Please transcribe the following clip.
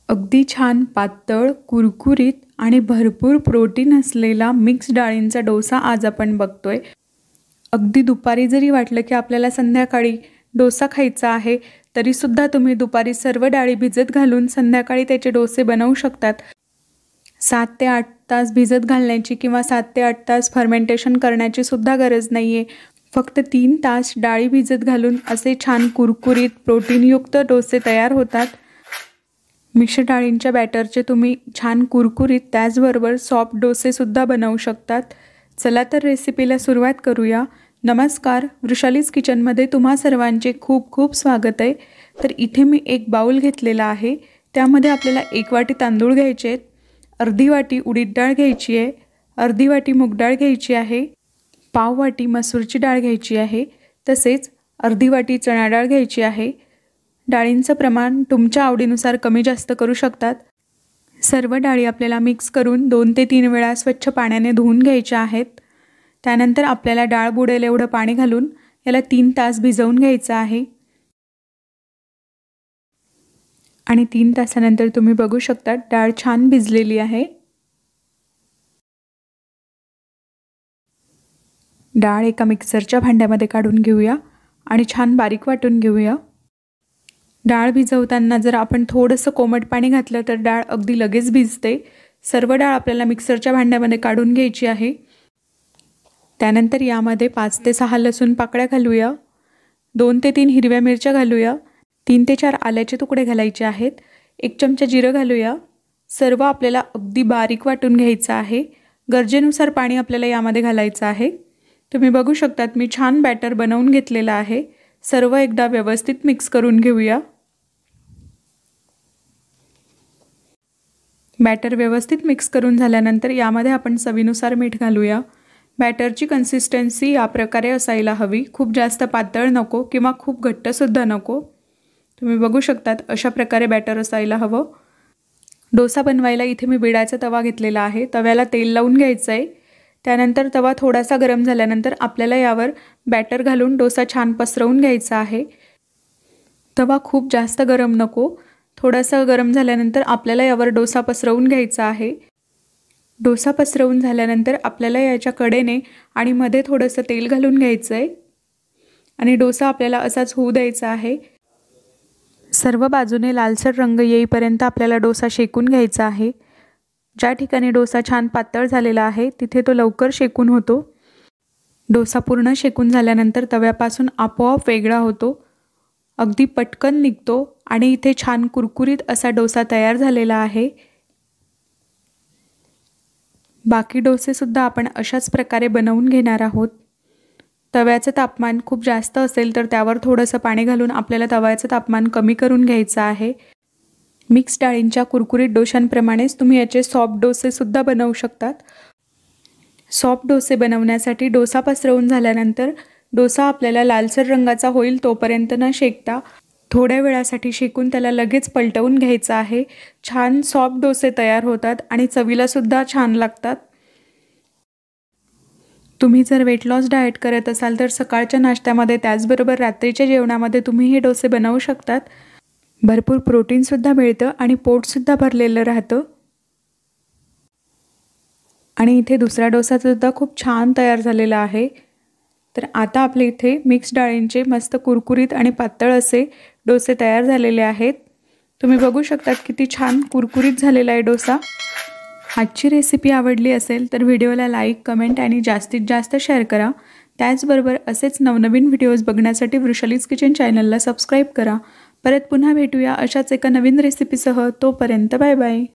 अगदी छान पातळ, कुरकुरीत आणि भरपूर प्रोटीन असलेला मिक्स डाळींचा डोसा आज आपण बघतोय. अगदी दुपारी जरी वाटलं की आपल्याला संध्याकाळी डोसा खायचा आहे, तरीसुद्धा तुम्ही दुपारी सर्व डाळी भिजत घालून संध्याकाळी त्याचे डोसे बनवू शकतात. 7 ते 8 तास भिजत घालण्याची किंवा 7 ते 8 तास फर्मेंटेशन करण्याची सुद्धा गरज नाही आहे. फक्त 3 तास डाळी भिजत घालून असे छान कुरकुरीत प्रोटीनयुक्त डोसे तयार होतात. मिक्स डाळींच्या बॅटरचे तुम्ही छान कुरकुरीत त्याचबरोबर सॉफ्ट डोसेसुद्धा बनवू शकतात. चला तर रेसिपीला सुरुवात करूया. नमस्कार, वृषालीज किचनमध्ये तुम्हा सर्वांचे खूप खूप स्वागत आहे. तर इथे मी एक बाउल घेतलेला आहे. त्यामध्ये आपल्याला 1 वाटी तांदूळ घ्यायचे आहेत, अर्धी वाटी उडीद डाळ घ्यायची आहे, अर्धी वाटी मूग डाळ घ्यायची आहे, पाव वाटी मसूरची डाळ घ्यायची आहे, तसेच अर्धी वाटी चणा डाळ घ्यायची आहे. डाळींचं प्रमाण तुमच्या आवडीनुसार कमी जास्त करू शकतात. सर्व डाळी आपल्याला मिक्स करून 2 ते 3 वेळा स्वच्छ पाण्याने धुवून घ्यायच्या आहेत. त्यानंतर आपल्याला डाळ बुडेल एवढं पाणी घालून याला 3 तास भिजवून घ्यायचं आहे. आणि 3 तासानंतर तुम्ही बघू शकता डाळ छान भिजलेली आहे. डाळ एका मिक्सरच्या भांड्यामध्ये काढून घेऊया आणि छान बारीक वाटून घेऊया. डाळ भिजवताना जर आपण थोडंसं कोमट पाणी घातलं तर डाळ अगदी लगेच भिजते. सर्व डाळ आपल्याला मिक्सरच्या भांड्यामध्ये काढून घ्यायची आहे. त्यानंतर यामध्ये 5 ते 6 लसूण पाकळ्या घालूया, 2 ते 3 हिरव्या मिरच्या घालूया, 3 ते 4 आल्याचे तुकडे घालायचे आहेत, 1 चमचा जिरं घालूया. सर्व आपल्याला अगदी बारीक वाटून घ्यायचं आहे. गरजेनुसार पाणी आपल्याला यामध्ये घालायचं आहे. तुम्ही बघू शकतात मी छान बॅटर बनवून घेतलेलं आहे. सर्व एकदा व्यवस्थित मिक्स करून घेऊया. बॅटर व्यवस्थित मिक्स करून झाल्यानंतर यामध्ये आपण चवीनुसार मीठ घालूया. बॅटरची कन्सिस्टन्सी या प्रकारे असायला हवी. खूप जास्त पातळ नको किंवा खूप घट्टसुद्धा नको. तुम्ही बघू शकतात अशा प्रकारे बॅटर असायला हवं. डोसा बनवायला इथे मी बिडाचा तवा घेतलेला आहे. तव्याला तेल लावून घ्यायचं आहे. त्यानंतर तवा थोडासा गरम झाल्यानंतर आपल्याला यावर बॅटर घालून डोसा छान पसरवून घ्यायचा आहे. तवा खूप जास्त गरम नको. थोडासा गरम झाल्यानंतर आपल्याला यावर डोसा पसरवून घ्यायचा आहे. डोसा पसरवून झाल्यानंतर आपल्याला याच्या कडेने आणि मध्ये थोडंसं तेल घालून घ्यायचं आहे आणि डोसा आपल्याला असाच होऊ द्यायचा आहे. सर्व बाजूने लालसर रंग येईपर्यंत आपल्याला डोसा शेकून घ्यायचा आहे. ज्या ठिकाणी डोसा छान पातळ झालेला आहे तिथे तो लवकर शेकून होतो. डोसा पूर्ण शेकून झाल्यानंतर तव्यापासून आपोआप वेगळा होतो, अगदी पटकन निघतो आणि इथे छान कुरकुरीत असा डोसा तयार झालेला आहे. बाकी डोसेसुद्धा आपण अशाच प्रकारे बनवून घेणार आहोत. तव्याचं तापमान खूप जास्त असेल तर त्यावर थोडंसं पाणी घालून आपल्याला तव्याचं तापमान कमी करून घ्यायचं आहे. मिक्स डाळींच्या कुरकुरीत डोशांप्रमाणेच तुम्ही याचे सॉफ्ट डोसेसुद्धा बनवू शकतात. सॉफ्ट डोसे बनवण्यासाठी डोसा पसरवून झाल्यानंतर डोसा आपल्याला लालसर रंगाचा होईल तोपर्यंत न शेकता थोड्या वेळासाठी शेकून त्याला लगेच पलटवून घ्यायचं आहे. छान सॉफ्ट डोसे तयार होतात आणि चवीलासुद्धा छान लागतात. तुम्ही जर वेट लॉस डाएट करत असाल तर सकाळच्या नाश्त्यामध्ये त्याचबरोबर रात्रीच्या जेवणामध्ये तुम्ही हे डोसे बनवू शकतात. भरपूर प्रोटीनसुद्धा मिळतं आणि पोटसुद्धा भरलेलं राहतं. आणि इथे दुसरा डोसासुद्धा खूप छान तयार झालेला आहे. तर आता आपले इथे मिक्स डाळींचे मस्त कुरकुरीत आणि पातळ असे डोसे तयार झालेले आहेत. तुम्ही बघू शकतात किती छान कुरकुरीत झालेला आहे डोसा. आजची रेसिपी आवडली असेल तर व्हिडिओला लाईक, कमेंट आणि जास्तीत जास्त शेअर करा. त्याचबरोबर असेच नवनवीन व्हिडिओज बघण्यासाठी वृषालीज किचन चॅनलला सबस्क्राईब करा. परत पुन्हा भेटूया अशाच एका नवीन रेसिपीसह. तोपर्यंत बाय बाय.